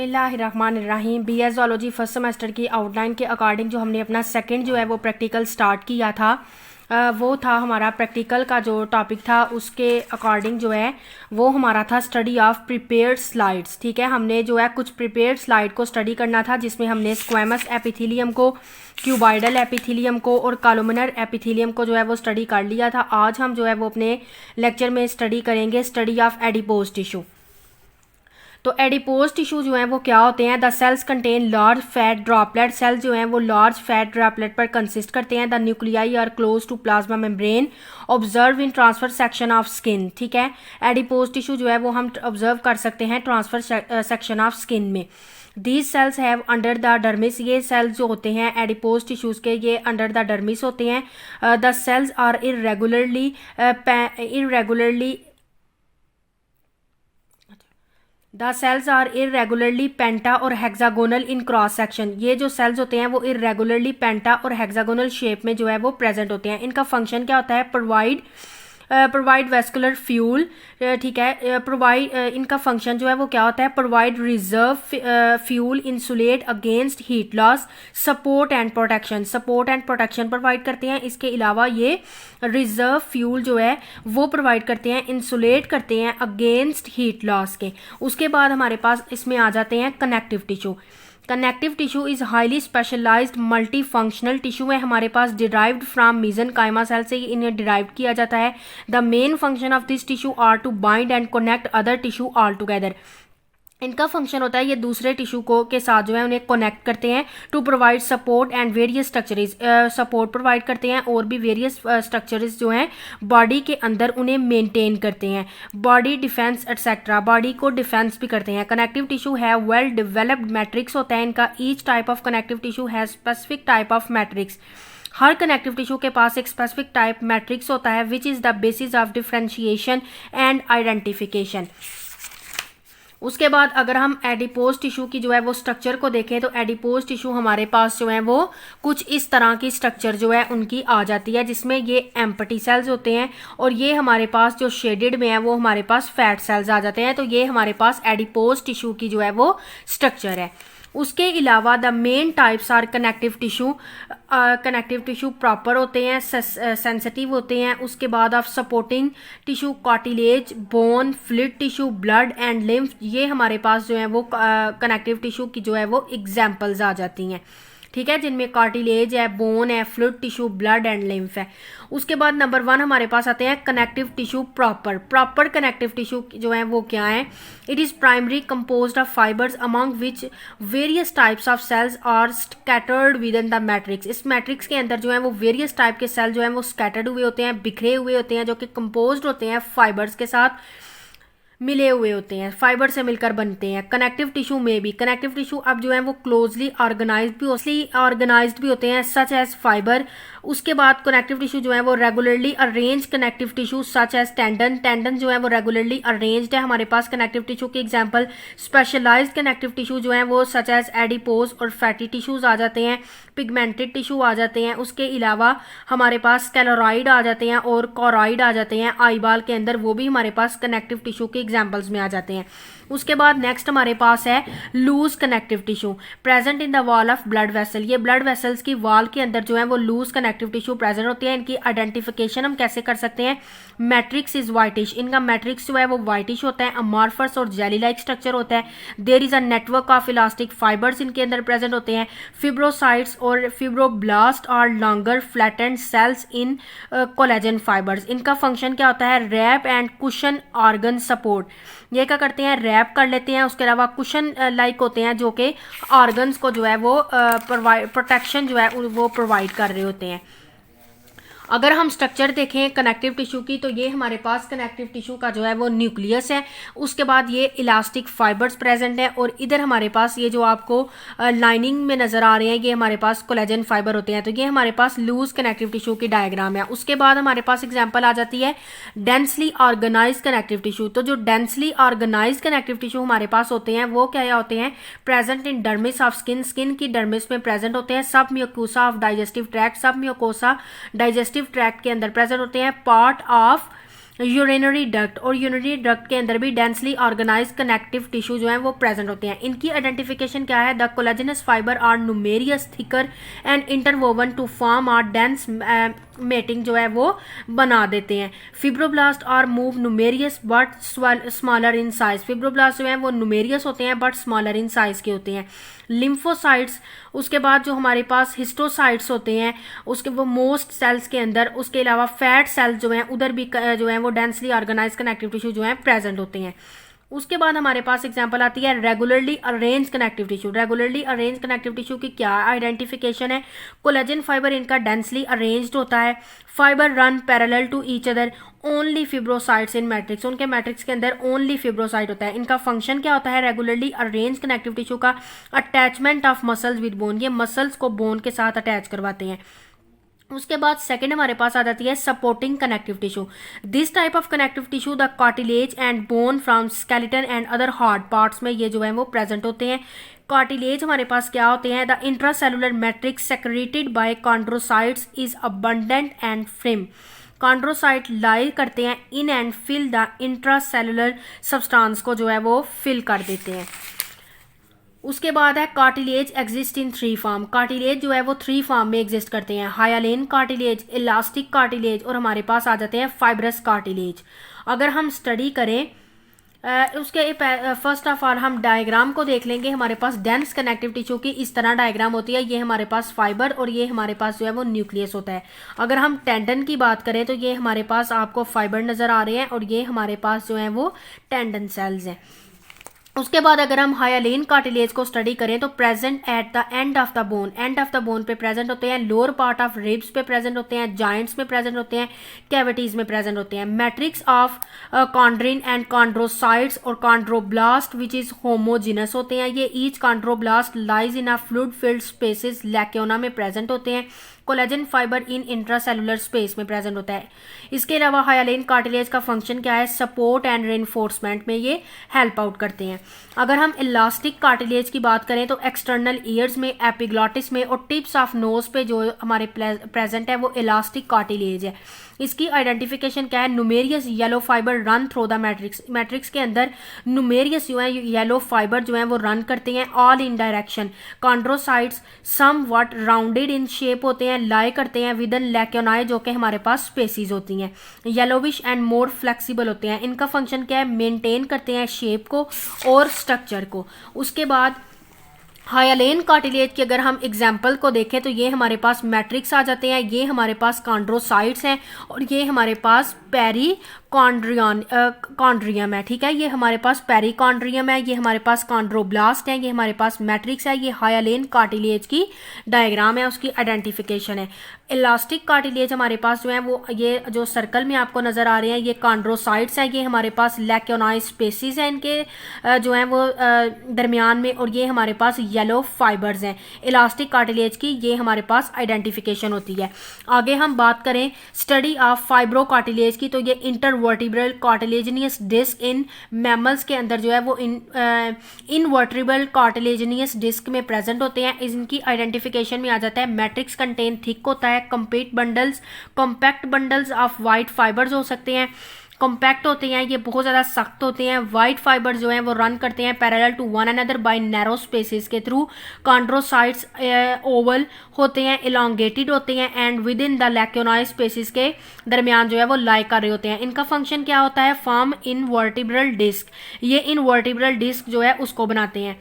बिस्मिल्लाहिर्रहमानिर्रहीम। BS zoology first semester की outline के अकॉर्डिंग जो हमने अपना सेकंड जो है वो प्रैक्टिकल स्टार्ट किया था, वो था हमारा प्रैक्टिकल का जो टॉपिक था उसके अकॉर्डिंग जो है वो हमारा था स्टडी ऑफ प्रिपेयर्ड स्लाइड्स। ठीक है, हमने जो है कुछ प्रिपेयर्ड स्लाइड को स्टडी करना था जिसमें हमने स्क्वैमस एपिथेलियम को, क्यूबाइडल एपिथेलियम को और कॉलमनर एपिथेलियम को जो है वो स्टडी कर लिया था। आज हम जो है वो अपने लेक्चर में स्टडी करेंगे स्टडी ऑफ एडिपोज टिश्यू। तो एडिपोज टिश्यू जो है वो क्या होते हैं? The cells contain large fat droplet. Cell जो हैं वो लार्ज फैट ड्रॉपलेट पर कंसिस्ट करते हैं। The nuclei are close to plasma membrane observe in transfer section of skin. ठीक है, एडिपोज टिश्यू जो है वो हम ऑब्जर्व कर सकते हैं ट्रांसफर सेक्शन ऑफ स्किन में। These cells have under the dermis. ये सेल्स जो होते हैं एडिपोज टिश्यूज के, ये अंडर द डर्मिस होते हैं। The cells are irregularly the cells are irregularly penta और हेक्सागोनल इन क्रॉस सेक्शन। ये जो सेल्स होते हैं वो इरेगुलरली पेंटा और हेक्सागोनल शेप में जो है वो प्रेजेंट होते हैं। इनका फंक्शन क्या होता है? Provide vascular fuel. ठीक है, इनका फंक्शन जो है वो क्या होता है? Provide reserve fuel, insulate against heat loss, support and protection provide करते हैं। इसके अलावा ये रिजर्व फ्यूल जो है वो प्रोवाइड करते हैं, इंसुलेट करते हैं अगेंस्ट हीट लॉस के। उसके बाद हमारे पास इसमें आ जाते हैं connective tissue. Connective tissue is highly specialised multi functional tissue है हमारे पास, डिराइव्ड फ्रॉम मीजनकाइमा सेल से इन्हें डिराइव किया जाता है। The main function of this tissue are to bind and connect other tissue all together. इनका फंक्शन होता है ये दूसरे टिश्यू को के साथ जो है उन्हें कनेक्ट करते हैं। To provide support and various structures, support provide करते हैं और भी वेरियस स्ट्रक्चर्स जो हैं बॉडी के अंदर उन्हें मेंटेन करते हैं। बॉडी डिफेंस एटसेट्रा, बॉडी को डिफेंस भी करते हैं। कनेक्टिव टिश्यू है वेल डेवलप्ड मैट्रिक्स होता है इनका। Each type of connective tissue है स्पेसिफिक टाइप ऑफ मैट्रिक्स। हर कनेक्टिव टिश्यू के पास एक स्पेसिफिक टाइप मैट्रिक्स होता है which is the basis of differentiation and identification. उसके बाद अगर हम एडिपोज टिश्यू की जो है वो स्ट्रक्चर को देखें तो एडिपोज टिश्यू हमारे पास जो है वो कुछ इस तरह की स्ट्रक्चर जो है उनकी आ जाती है जिसमें ये एम्प्टी सेल्स होते हैं और ये हमारे पास जो शेडेड में है वो हमारे पास फैट सेल्स आ जाते हैं। तो ये हमारे पास एडिपोज टिश्यू की जो है वो स्ट्रक्चर है। उसके अलावा the main types are connective tissue. Connective tissue proper होते हैं, सेंसिटिव होते हैं। उसके बाद of supporting tissue, cartilage, bone, fluid tissue, blood and lymph, ये हमारे पास जो है वो कनेक्टिव टिश्यू की जो है वो एग्जाम्पल्स आ जाती हैं। ठीक है, जिनमें कार्टिलेज है, बोन है, fluid tissue, blood and lymph है। उसके बाद नंबर 1 हमारे पास आते हैं connective tissue proper connective tissue जो है वो क्या है? It is primary composed of fibres among which various types of cells are scattered within the matrix. इस मैट्रिक्स के अंदर जो है वो वेरियस टाइप के सेल जो है वो स्कैटर्ड हुए होते हैं, बिखरे हुए होते हैं, जो कि कंपोज्ड होते हैं फाइबर्स के साथ मिले हुए होते हैं, फाइबर से मिलकर बनते हैं। कनेक्टिव टिश्यू में भी कनेक्टिव टिश्यू अब जो है वो क्लोजली ऑर्गेनाइज्ड भी होते हैं सच एज फाइबर। उसके बाद कनेक्टिव टिश्यू जो है वो regularly arrange connective tissue such as tendon जो है वो रेगुलरली अरेंज्ड है हमारे पास कनेक्टिव टिश्यू के एग्जांपल। स्पेशलाइज्ड कनेक्टिव टिश्यू जो है वो सच एज एडिपोज और फैटी टिश्यूज आ जाते हैं, पिगमेंटेड टिश्यू आ जाते हैं। उसके अलावा हमारे पास स्क्लेराइड आ जाते हैं और कोरॉइड आ जाते हैं आईबाल के अंदर, वो भी हमारे पास कनेक्टिव टिश्यू के एग्जाम्पल्स में आ जाते हैं। उसके बाद नेक्स्ट हमारे पास है loose connective tissue present in the wall of blood vessel. ये ब्लड वेसल्स की वॉल के अंदर जो है वो लूज कनेक्टिव टिश्यू प्रेजेंट होती है। इनकी आइडेंटिफिकेशन हम कैसे कर सकते हैं? मैट्रिक्स इज वाइटिश, इनका मैट्रिक्स जो है वो वाइटिश होता है, अमॉर्फस और जेली लाइक स्ट्रक्चर होता है। There is a network of elastic fibres इनके अंदर प्रेजेंट होते हैं। फिब्रोसाइट्स और fibroblast are longer flattened cells in collagen fibres. इनका फंक्शन क्या होता है? Wrap and cushion organ support. ये क्या करते हैं? रैप कर लेते हैं। उसके अलावा कुशन लाइक होते हैं जो कि ऑर्गन्स को जो है वो प्रोटेक्शन जो है वो प्रोवाइड कर रहे होते हैं। अगर हम स्ट्रक्चर देखें कनेक्टिव टिश्यू की तो ये हमारे पास कनेक्टिव टिश्यू का जो है वो न्यूक्लियस है। उसके बाद ये इलास्टिक फाइबर्स प्रेजेंट है और इधर हमारे पास ये जो आपको लाइनिंग में नज़र आ रहे हैं ये हमारे पास कोलेजन फाइबर होते हैं। तो ये हमारे पास लूज कनेक्टिव टिश्यू की डायग्राम है। उसके बाद हमारे पास एग्जाम्पल आ जाती है डेंसली ऑर्गेनाइज कनेक्टिव टिश्यू। तो जो डेंसली ऑर्गेनाइज कनेक्टिव टिश्यू हमारे पास होते हैं वो क्या होते हैं? Present in dermis of skin की डर्मिस में प्रेजेंट होते हैं। सब म्यूकोसा ऑफ डाइजेस्टिव ट्रैक्ट, सब म्यूकोसा डाइजेस्टिव ट्रैक्ट के अंदर प्रेजेंट होते हैं। पार्ट ऑफ यूरिनरी डक्ट, और यूरिनरी डक्ट के अंदर भी डेंसली ऑर्गेनाइज्ड कनेक्टिव टिश्यू जो है वो प्रेजेंट होते हैं। इनकी आइडेंटिफिकेशन क्या है? The collagenous fibre are numerous, thicker and interwoven to form are dense matting जो है वो बना देते हैं। Fibroblast are more numerous but smaller in size, fibroblast जो है वो न्यूमेरियस होते हैं बट स्मॉलर इन साइज के होते हैं। लिम्फोसाइट्स, उसके बाद जो हमारे पास हिस्टोसाइट्स होते हैं उसके वो मोस्ट सेल्स के अंदर, उसके अलावा फैट सेल्स जो हैं उधर भी जो है वो डेंसली ऑर्गेनाइज कनेक्टिव टिश्यू जो है प्रेजेंट होते हैं। उसके बाद हमारे पास एग्जांपल आती है regularly arrange connective tissue. Regularly arrange connective tissue की क्या आइडेंटिफिकेशन है? कोलेजन फाइबर इनका डेंसली अरेंज्ड होता है, fibre run parallel to each other, only fibrocytes in matrix, उनके मैट्रिक्स के अंदर ओनली फिब्रोसाइट होता है। इनका फंक्शन क्या होता है रेगुलरली अरेंज कनेक्टिव टिश्यू का? Attachment of muscles with bone, ये मसल्स को बोन के साथ अटैच करवाते हैं। उसके बाद सेकंड हमारे पास आ जाती है supporting connective tissue. This type of connective tissue the cartilage and bone from skeleton and other hard parts में ये जो है वो प्रेजेंट होते हैं। कार्टिलेज हमारे पास क्या होते हैं? The intracellular matrix secreted by chondrocytes is abundant and firm, chondrocyte lie करते हैं in and fill the intracellular substance को जो है वो फिल कर देते हैं। उसके बाद है cartilage exist in 3 form, cartilage जो है वो 3 फॉर्म में एग्जिस्ट करते हैं, हाइलेन कार्टिलेज, इलास्टिक कार्टिलेज और हमारे पास आ जाते हैं फाइब्रस कार्टिलेज। अगर हम स्टडी करें उसके फर्स्ट ऑफ ऑल हम डायग्राम को देख लेंगे। हमारे पास डेंस कनेक्टिव टिश्यू की इस तरह डायग्राम होती है, ये हमारे पास फाइबर और ये हमारे पास जो है वो न्यूक्लियस होता है। अगर हम टेंडन की बात करें तो ये हमारे पास आपको फाइबर नज़र आ रहे हैं और ये हमारे पास जो है वो टेंडन सेल्स हैं। उसके बाद अगर हम हाइलेन कार्टिलेज को स्टडी करें तो present at the end of the bone, end of the bone पे प्रेजेंट होते हैं, लोअर पार्ट ऑफ रिब्स पे प्रेजेंट होते हैं, जॉइंट्स में प्रेजेंट होते हैं, कैविटीज में प्रेजेंट होते हैं। Matrix of chondrin and chondrocytes और कॉन्ड्रोब्लास्ट विच इज होमोजिनस होते हैं। ये each chondroblast lies in a fluid filled spaces lacuna में प्रेजेंट होते हैं। Collagen fibre in intracellular space में प्रेजेंट होता है। इसके अलावा हाइलेन कार्टिलेज का फंक्शन क्या है? सपोर्ट एंड रेनफोर्समेंट में ये हेल्प आउट करते हैं। अगर हम इलास्टिक कार्टिलेज की बात करें तो एक्सटर्नल ईयर्स में, एपिग्लॉटिस में और टिप्स ऑफ नोज पे जो हमारे प्रेजेंट है वो इलास्टिक कार्टिलेज है। इसकी आइडेंटिफिकेशन क्या है? Numerous yellow fibre run through the matrix, matrix के अंदर न्यूमेरियस जो है येलो फाइबर जो है वो रन करते हैं all in direction. Chondrocytes somewhat rounded in shape होते हैं, लाई करते हैं विद इन लैक्योनाई जो कि हमारे पास स्पेसीज होती हैं। येलोविश एंड मोर फ्लेक्सिबल होते हैं। इनका फंक्शन क्या है? मेंटेन करते हैं शेप को और स्ट्रक्चर को। उसके बाद हाइलेन कार्टिलेज की अगर हम एग्जाम्पल को देखें तो ये हमारे पास मैट्रिक्स आ जाते हैं, ये हमारे पास कॉन्ड्रोसाइट्स हैं और ये हमारे पास कॉन्ड्रियम है। ठीक है, ये हमारे पास पेरिकॉन्ड्रियम है, ये हमारे पास कॉन्ड्रोब्लास्ट है, ये हमारे पास मैट्रिक्स है। ये हाइलेन कार्टिलेज की डायग्राम है, उसकी आइडेंटिफिकेशन है। इलास्टिक कार्टिलेज हमारे पास जो है वो ये जो सर्कल में आपको नजर आ रहे हैं ये कॉन्ड्रोसाइट्स हैं, ये हमारे पास लैक्योनाइज स्पेसिस हैं इनके जो है वो दरमियान में, और ये हमारे पास येलो फाइबर्स हैं इलास्टिक कार्टिलेज की, ये हमारे पास आइडेंटिफिकेशन होती है। आगे हम बात करें स्टडी ऑफ फाइब्रो कार्टिलेज की, तो ये intervertebral cartilaginous disc in mammals के अंदर जो है वो इनवर्टिब्रल कार्टिलेजिनियस डिस्क में प्रेजेंट होते हैं। इनकी आइडेंटिफिकेशन में आ जाता है मैट्रिक्स कंटेन थिक होता है, compact bundles of white fibres हो सकते हैं, कॉम्पैक्ट होते हैं, ये बहुत ज़्यादा सख्त होते हैं। वाइट फाइबर जो हैं वो रन करते हैं parallel to one another by narrow spaces के थ्रू। कॉन्ड्रोसाइट्स ओवल होते हैं, इलांगेटेड होते हैं and within the lacunae spaces के दरमियान जो है वो लाई कर रहे होते हैं। इनका फंक्शन क्या होता है? फॉर्म इनवर्टिब्रल डिस्क, ये इनवर्टिब्रल डिस्क जो है उसको बनाते हैं।